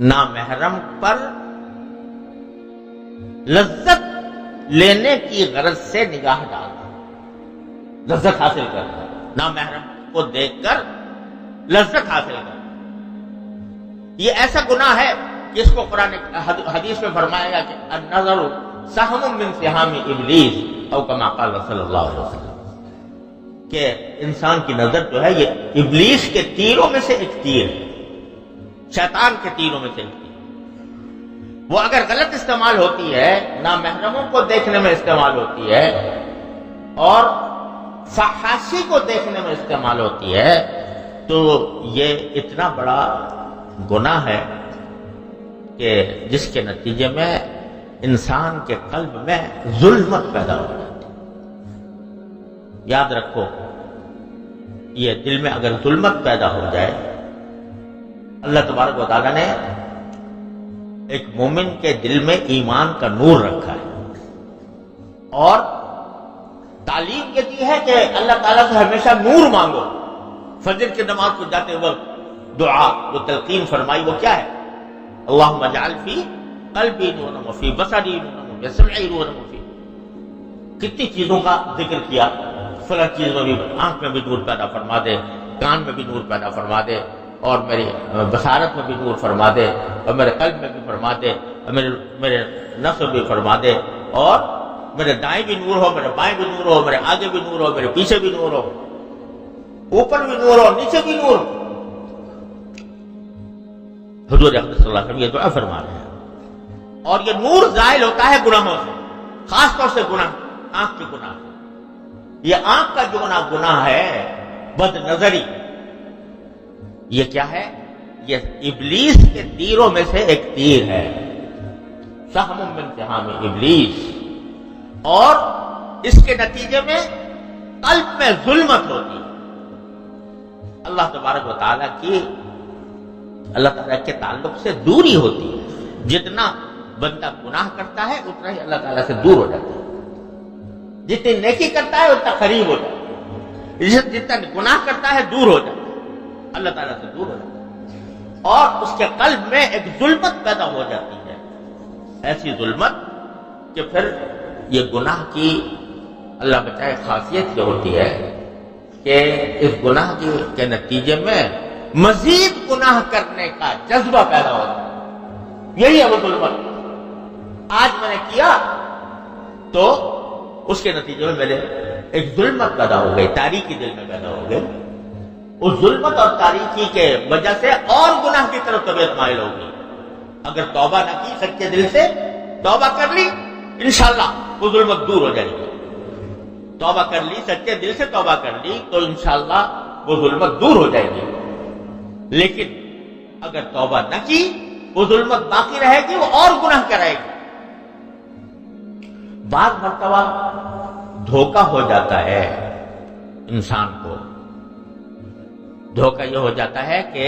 نامحرم پر لذت لینے کی غرض سے نگاہ ڈالنا، لذت حاصل کرنا، نامحرم کو دیکھ کر لذت حاصل کرنا، یہ ایسا گناہ ہے کہ اس کو قرآن حدیث میں فرمایا گیا کہ النظر سہم من سہام ابلیس او کما قال صلی اللہ علیہ وسلم، کہ انسان کی نظر جو ہے یہ ابلیس کے تیروں میں سے ایک تیر ہے، شیطان کے تیروں میں سے ایک تیر، وہ اگر غلط استعمال ہوتی ہے، نامحرموں کو دیکھنے میں استعمال ہوتی ہے اور فحاشی کو دیکھنے میں استعمال ہوتی ہے، تو یہ اتنا بڑا گناہ ہے کہ جس کے نتیجے میں انسان کے قلب میں ظلمت پیدا ہو جاتی ہے۔ یاد رکھو، یہ دل میں اگر ظلمت پیدا ہو جائے، اللہ تبارک و تعالیٰ نے ایک مومن کے دل میں ایمان کا نور رکھا ہے اور تعلیم یہ دی ہے کہ اللہ تعالیٰ سے ہمیشہ نور مانگو۔ فجر کی نماز کو جاتے وقت دعا وہ تلقین فرمائی، وہ کیا ہے؟ اللہم اجعل فی قلبی نورا وفی بصری نورا وفی سمعی نورا وفی، کتنی چیزوں کا ذکر کیا، فلاں چیز میں بھی، آنکھ میں بھی نور پیدا فرما دے، کان میں بھی نور پیدا فرما دے، اور میری بصارت میں بھی نور فرما دے، اور میرے قلب میں بھی فرما دے، اور میرے نفس میں بھی فرما دے، اور میرے دائیں بھی نور ہو، میرے بائیں بھی نور ہو، میرے آگے بھی نور ہو، میرے پیچھے بھی نور ہو، اوپر بھی نور ہو، نیچے بھی نور ہو۔ حضور اقدس صلی اللہ علیہ وسلم یہ دعا فرما رہے ہیں، اور یہ نور زائل ہوتا ہے گناہوں سے، خاص طور سے گناہ، آنکھ کے گناہ۔ یہ آنکھ کا جو گناہ ہے، بد نظری، یہ کیا ہے؟ یہ ابلیس کے تیروں میں سے ایک تیر ہے، سہم من سہام ابلیس، اور اس کے نتیجے میں قلب میں ظلمت ہوتی ہے۔ اللہ تبارک و تعالیٰ کی، اللہ تعالیٰ کے تعلق سے دوری ہوتی ہے۔ جتنا بندہ گناہ کرتا ہے اتنا ہی اللہ تعالیٰ سے دور ہو جاتا ہے، جتنی نیکی کرتا ہے اتنا قریب ہو جاتا ہے، جتنا گناہ کرتا ہے دور ہو جاتا ہے، اللہ تعالیٰ سے دور ہو جاتا ہے، اور اس کے قلب میں ایک ظلمت پیدا ہو جاتی ہے، ایسی ظلمت کہ پھر یہ گناہ کی، اللہ بچائے، خاصیت یہ ہوتی ہے کہ اس گناہ کے نتیجے میں مزید گناہ کرنے کا جذبہ پیدا ہوتا ہے۔ یہی ہے وہ ظلمت، آج میں نے کیا تو اس کے نتیجے میں میرے ایک ظلمت پیدا ہو گئی، تاریکی دل میں پیدا ہو گئی، اس ظلمت اور تاریکی کے وجہ سے اور گناہ کی طرف طبیعت مائل ہوگی۔ اگر توبہ نہ کی، سچے دل سے توبہ کر لی، انشاءاللہ وہ ظلمت دور ہو جائے گی۔ توبہ کر لی، سچے دل سے توبہ کر لی تو انشاءاللہ وہ ظلمت دور ہو جائے گی۔ لیکن اگر توبہ نہ کی، وہ ظلمت باقی رہے گی، وہ اور گناہ کرائے گی۔ بعض مرتبہ دھوکہ ہو جاتا ہے انسان کو، دھوکہ یہ ہو جاتا ہے کہ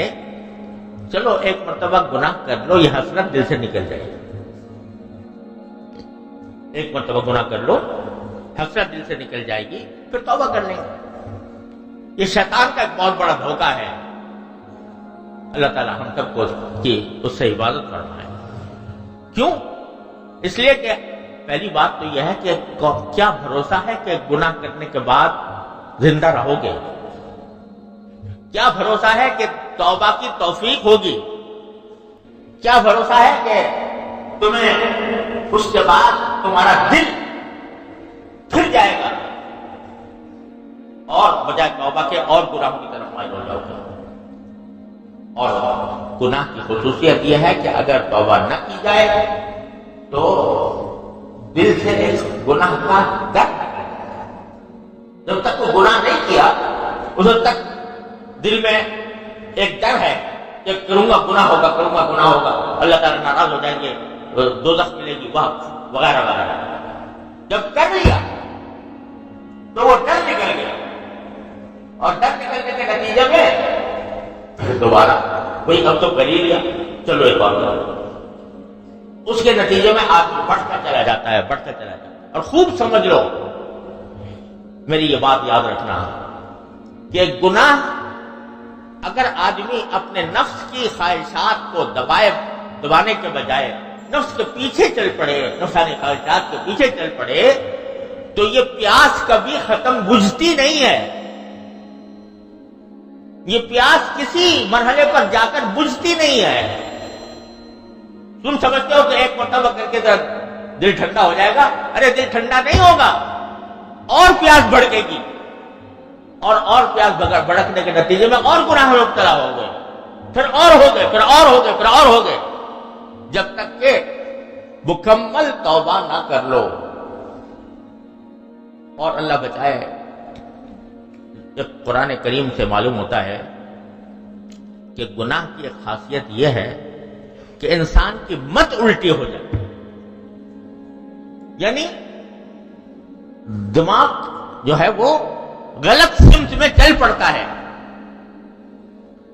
چلو ایک مرتبہ گناہ کر لو، یہ حسرت دل سے نکل جائے گی، ایک مرتبہ گناہ کر لو، حسرت دل سے نکل جائے گی، پھر توبہ کر لیں گے۔ یہ شیطان کا ایک بہت بڑا دھوکہ ہے۔ اللہ تعالیٰ ہم سب کو کی اس سے حفاظت فرمائے۔ کیوں؟ اس لیے کہ پہلی بات تو یہ ہے کہ کیا بھروسہ ہے کہ گناہ کرنے کے بعد زندہ رہو گے؟ کیا بھروسہ ہے کہ توبہ کی توفیق ہوگی؟ کیا بھروسہ ہے کہ تمہیں اس کے بعد تمہارا دل پھر جائے گا اور بجائے توبہ کے اور گناہوں کی طرف مائل ہو جاؤ گے؟ اور گناہ کی خصوصیت یہ ہے کہ اگر توبہ نہ کی جائے تو دل سے ایک گناہ کا ڈر نکل جائے گا۔ جب تک وہ گناہ نہیں کیا اس وقت تک دل میں ایک ڈر ہے کہ کروں گا گناہ ہوگا، کروں گا گناہ ہوگا، اللہ تعالیٰ ناراض ہو جائیں گے، دوزخ ملے گی، وغیرہ وغیرہ۔ جب کر لیا تو وہ ڈر نکل گیا، اور ڈر نکلنے کے نتیجے میں پھر دوبارہ وہی اب تو کر ہی لیا، چلو ایک اور کرو۔ اس کے نتیجے میں آدمی بڑھتا چلا جاتا ہے، بڑھتا چلا جاتا ہے۔ اور خوب سمجھ لو، میری یہ بات یاد رکھنا کہ گناہ اگر آدمی اپنے نفس کی خواہشات کو دبائے دبانے کے بجائے نفس کے پیچھے چل پڑے، نفسانی خواہشات کے پیچھے چل پڑے، تو یہ پیاس کبھی ختم بجھتی نہیں ہے. یہ پیاس کسی مرحلے پر جا کر بجھتی نہیں ہے. تم سمجھتے ہو کہ ایک مرتبہ کر کے دل ٹھنڈا ہو جائے گا. ارے دل ٹھنڈا نہیں ہوگا، اور پیاس بڑھے گی، اور پیاس بڑھنے کے نتیجے میں اور گناہ میں مبتلا ہو گئے، پھر اور ہو گئے، پھر اور ہو گئے، پھر اور ہو گئے، جب تک کہ مکمل توبہ نہ کر لو. اور اللہ بچائے، جب قرآن کریم سے معلوم ہوتا ہے کہ گناہ کی ایک خاصیت یہ ہے کہ انسان کی مت الٹی ہو جائے، یعنی دماغ جو ہے وہ غلط سمت میں چل پڑتا ہے.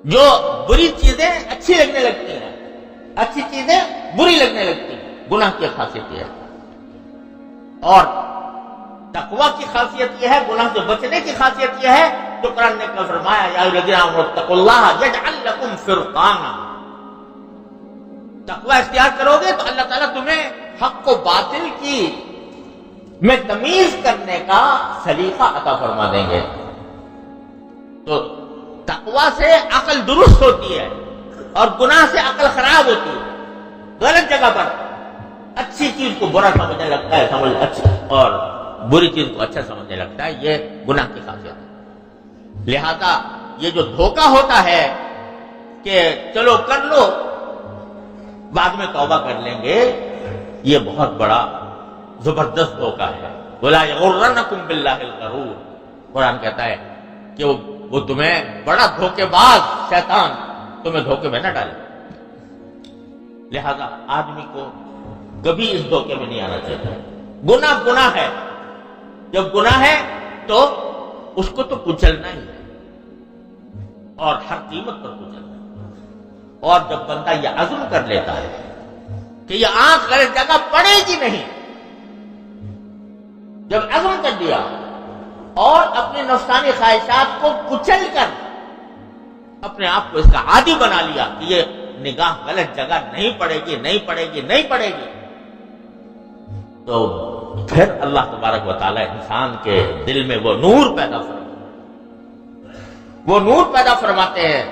جو بری چیزیں اچھی لگنے لگتی ہیں، اچھی چیزیں بری لگنے لگتی ہیں. گناہ کی خاصیت یہ ہے. اور تقویٰ کی خاصیت یہ ہے، گناہ سے بچنے کی خاصیت یہ ہے جو قرآن نے فرمایا یا الذین آمنوا اتقوا اللہ یجعل لکم فرقانا. تقویٰ اختیار کرو گے تو اللہ تعالیٰ تمہیں حق و باطل کی میں تمیز کرنے کا سلیقہ عطا فرما دیں گے. تو تقویٰ سے عقل درست ہوتی ہے اور گناہ سے عقل خراب ہوتی ہے. غلط جگہ پر اچھی چیز کو برا سمجھنے لگتا ہے، اور بری چیز کو اچھا سمجھنے لگتا ہے. یہ گناہ کی خاصیت ہے. لہذا یہ جو دھوکہ ہوتا ہے کہ چلو کر لو بعد میں توبہ کر لیں گے، یہ بہت بڑا زبردست دھوکہ ہے. وَلَا يَغُرَّنَّكُمْ بِاللَّهِ الْغَرُورُ. قرآن کہتا ہے کہ وہ تمہیں بڑا دھوکے باز شیطان تمہیں دھوکے میں نہ ڈالے. لہذا آدمی کو کبھی اس دھوکے میں نہیں آنا چاہیے. گناہ ہے. جب گناہ ہے تو اس کو تو کچلنا ہی ہے، اور ہر قیمت پر کچلنا ہے. اور جب بندہ یہ عزم کر لیتا ہے کہ یہ آنکھ غلط جگہ پڑے گی نہیں، جب عزم کر دیا اور اپنی نفسانی خواہشات کو کچل کر اپنے آپ کو اس کا عادی بنا لیا کہ یہ نگاہ غلط جگہ نہیں پڑے گی، نہیں پڑے گی، نہیں پڑے گی، تو پھر اللہ تبارک و تعالی انسان کے دل میں وہ نور پیدا فرماتے ہیں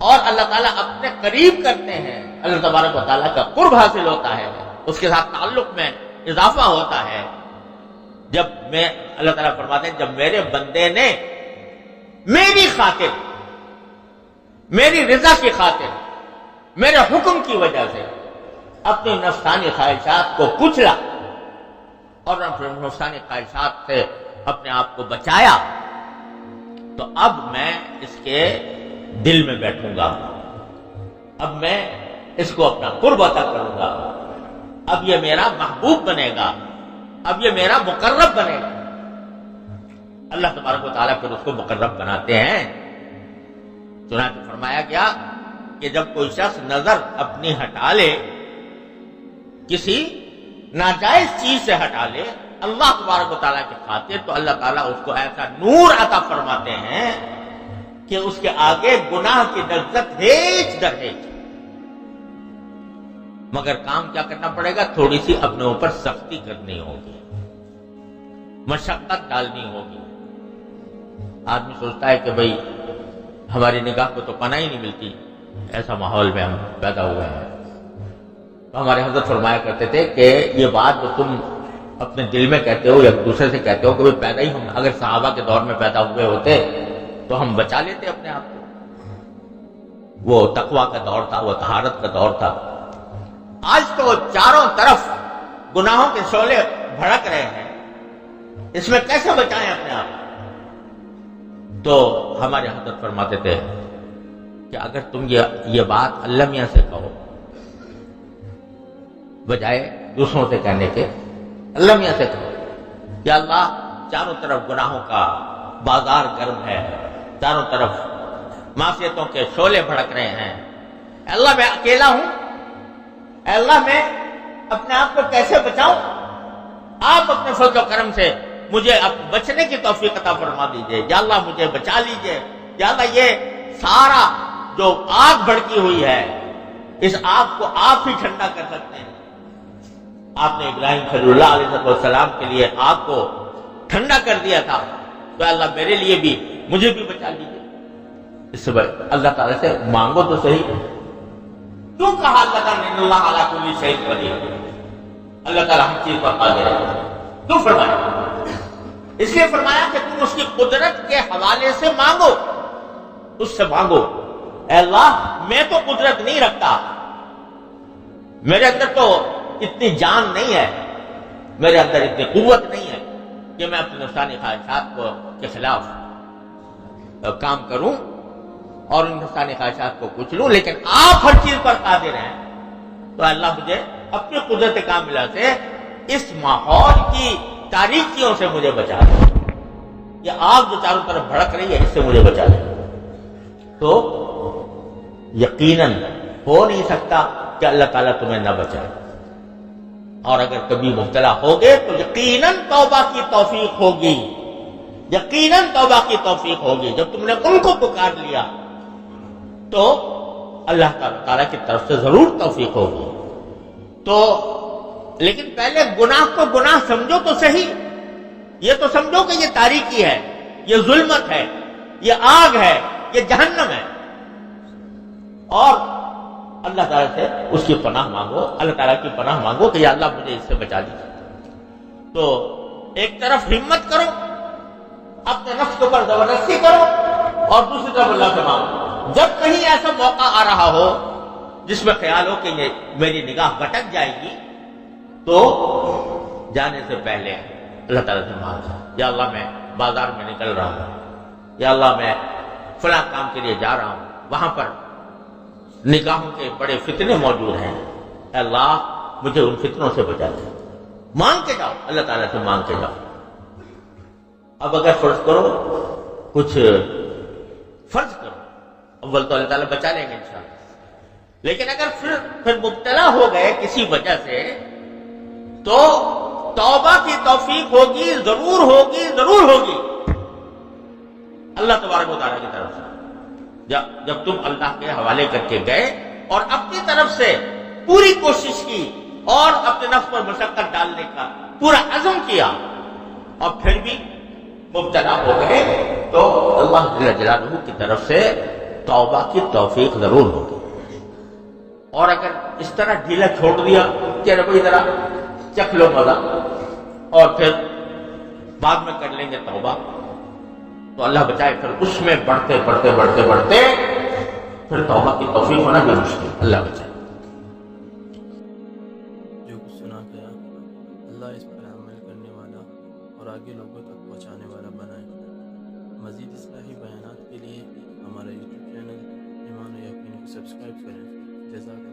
اور اللہ تعالیٰ اپنے قریب کرتے ہیں. اللہ تبارک و تعالیٰ کا قرب حاصل ہوتا ہے، اس کے ساتھ تعلق میں اضافہ ہوتا ہے. جب اللہ تعالیٰ فرماتے ہیں جب میرے بندے نے میری خاطر، میری رضا کی خاطر، میرے حکم کی وجہ سے اپنی نفسانی خواہشات کو کچلا اور نفسانی خواہشات سے اپنے آپ کو بچایا، تو اب میں اس کے دل میں بیٹھوں گا، اب میں اس کو اپنا قرب عطا کروں گا، اب یہ میرا محبوب بنے گا، اب یہ میرا مقرب بنے گا. اللہ تبارک و تعالیٰ پھر اس کو مقرب بناتے ہیں. چنانچہ فرمایا گیا کہ جب کوئی شخص نظر اپنی ہٹا لے، کسی ناجائز چیز سے ہٹا لے اللہ تبارک و تعالیٰ کی خاطر، تو اللہ تعالیٰ اس کو ایسا نور عطا فرماتے ہیں کہ اس کے آگے گناہ کی لذت ہیچ در ہیچ. مگر کام کیا کرنا پڑے گا؟ تھوڑی سی اپنے اوپر سختی کرنی ہوگی، مشقت ڈالنی ہوگی. آدمی سوچتا ہے کہ بھئی ہماری نگاہ کو تو پناہ ہی نہیں ملتی، ایسا ماحول میں ہم پیدا ہوئے ہیں. تو ہمارے حضرت فرمایا کرتے تھے کہ یہ بات جو تم اپنے دل میں کہتے ہو یا دوسرے سے کہتے ہو کہ بھئی پیدا ہی ہم اگر صحابہ کے دور میں پیدا ہوئے ہوتے تو ہم بچا لیتے اپنے آپ کو. وہ تقویٰ کا دور تھا، وہ طہارت کا دور تھا. آج تو چاروں طرف گناہوں کے شعلے بھڑک رہے ہیں، اس میں کیسے بچائیں اپنے آپ؟ تو ہمارے حضرت فرماتے تھے کہ اگر تم یہ بات اللہ میاں سے کہو بجائے دوسروں سے کہنے کے، اللہ میاں سے کہو یا اللہ چاروں طرف گناہوں کا بازار گرم ہے، چاروں طرف معصیتوں کے شعلے بھڑک رہے ہیں، اللہ میں اکیلا ہوں، اے اللہ میں اپنے آپ کو کیسے بچاؤں؟ آپ اپنے فضل و کرم سے مجھے بچنے کی توفیق عطا فرما دیجئے. یا اللہ مجھے بچا لیجئے. یا اللہ یہ سارا جو آگ بھڑکی ہوئی ہے اس آگ کو آپ ہی ٹھنڈا کر سکتے ہیں۔ آپ نے ابراہیم خلیل اللہ علیہ السلام کے لیے آگ کو ٹھنڈا کر دیا تھا، تو اللہ میرے لیے بھی، مجھے بھی بچا لیجیے۔ اس سے اللہ تعالیٰ سے مانگو تو صحیح۔ کیوں کہا اللہ تعالیٰ نے اللہ علی کل شیء قدیر؟ اللہ تعالیٰ ہر چیز پر قادر ہے، کیوں فرمایا؟ اس لیے فرمایا کہ تم اس کی قدرت کے حوالے سے مانگو، اس سے مانگو۔ اے اللہ، میں تو قدرت نہیں رکھتا، میرے اندر تو اتنی جان نہیں ہے، میرے اندر اتنی قوت نہیں ہے کہ میں اپنی نفسانی خواہشات کے خلاف کام کروں اور ان نفسانی خواہشات کو کچلوں، لیکن آپ ہر چیز پر قادر ہیں۔ تو اللہ مجھے اپنی قدرت کاملہ سے اس ماحول کی تاریکیوں سے مجھے بچا لے، یہ آگ جو چاروں طرف بھڑک رہی ہے اس سے مجھے بچا لے۔ تو یقیناً ہو نہیں سکتا کہ اللہ تعالیٰ تمہیں نہ بچائے، اور اگر کبھی مبتلا ہوگے تو یقیناً توبہ کی توفیق ہوگی، یقیناً توبہ کی توفیق ہوگی۔ جب تم نے ان کو پکار لیا تو اللہ تعالیٰ کی طرف سے ضرور توفیق ہوگی۔ تو لیکن پہلے گناہ کو گناہ سمجھو تو صحیح، یہ تو سمجھو کہ یہ تاریکی ہے، یہ ظلمت ہے، یہ آگ ہے، یہ جہنم ہے، اور اللہ تعالیٰ سے اس کی پناہ مانگو، اللہ تعالیٰ کی پناہ مانگو کہ یا اللہ مجھے اس سے بچا لیجیے۔ تو ایک طرف ہمت کرو، اپنے نفس کے اوپر زبردستی کرو، اور دوسری طرف اللہ سے مانگو۔ جب کہیں ایسا موقع آ رہا ہو جس میں خیال ہو کہ یہ میری نگاہ بھٹک جائے گی، تو جانے سے پہلے اللہ تعالیٰ سے مانگو، یا اللہ میں بازار میں نکل رہا ہوں، یا اللہ میں فلاں کام کے لیے جا رہا ہوں، وہاں پر نگاہوں کے بڑے فتنے موجود ہیں، اے اللہ مجھے ان فتنوں سے بچا دے۔ مانگ کے جاؤ، اللہ تعالیٰ سے مانگ کے جاؤ۔ اب اگر فرض کرو کچھ فرض کرو، اول تو اللہ تعالیٰ بچا لیں گے انشاءاللہ، لیکن اگر پھر مبتلا ہو گئے کسی وجہ سے، تو توبہ کی توفیق ہوگی، ضرور ہوگی، ضرور ہوگی اللہ تبارک و تعالیٰ کی طرف سے۔ جب تم اللہ کے حوالے کر کے گئے اور اپنی طرف سے پوری کوشش کی اور اپنے نفس پر مشقت ڈالنے کا پورا عزم کیا، اور پھر بھی مبتلا ہو گئے، تو اللہ جل جلالہ کی طرف سے توبہ کی توفیق ضرور ہوگی۔ اور اگر اس طرح ڈھیلا چھوڑ دیا کہ کوئی ذرا چکھ لو مزہ اور پھر بعد میں کر لیں گے توبہ، تو اللہ بچائے پھر اس میں بڑھتے بڑھتے بڑھتے بڑھتے پھر توبہ کی توفیق ہونا بھی مشکل، اللہ بچائے۔ جو کچھ سنا گیا اللہ اس پر عمل کرنے والا اور آگے لوگوں تک پہنچانے والا بنائے۔ مزید اصلاحی بیانات کے لیے ہمارا یوٹیوب چینل ایمان و یقین کو سبسکرائب کریں۔ جزاک اللہ۔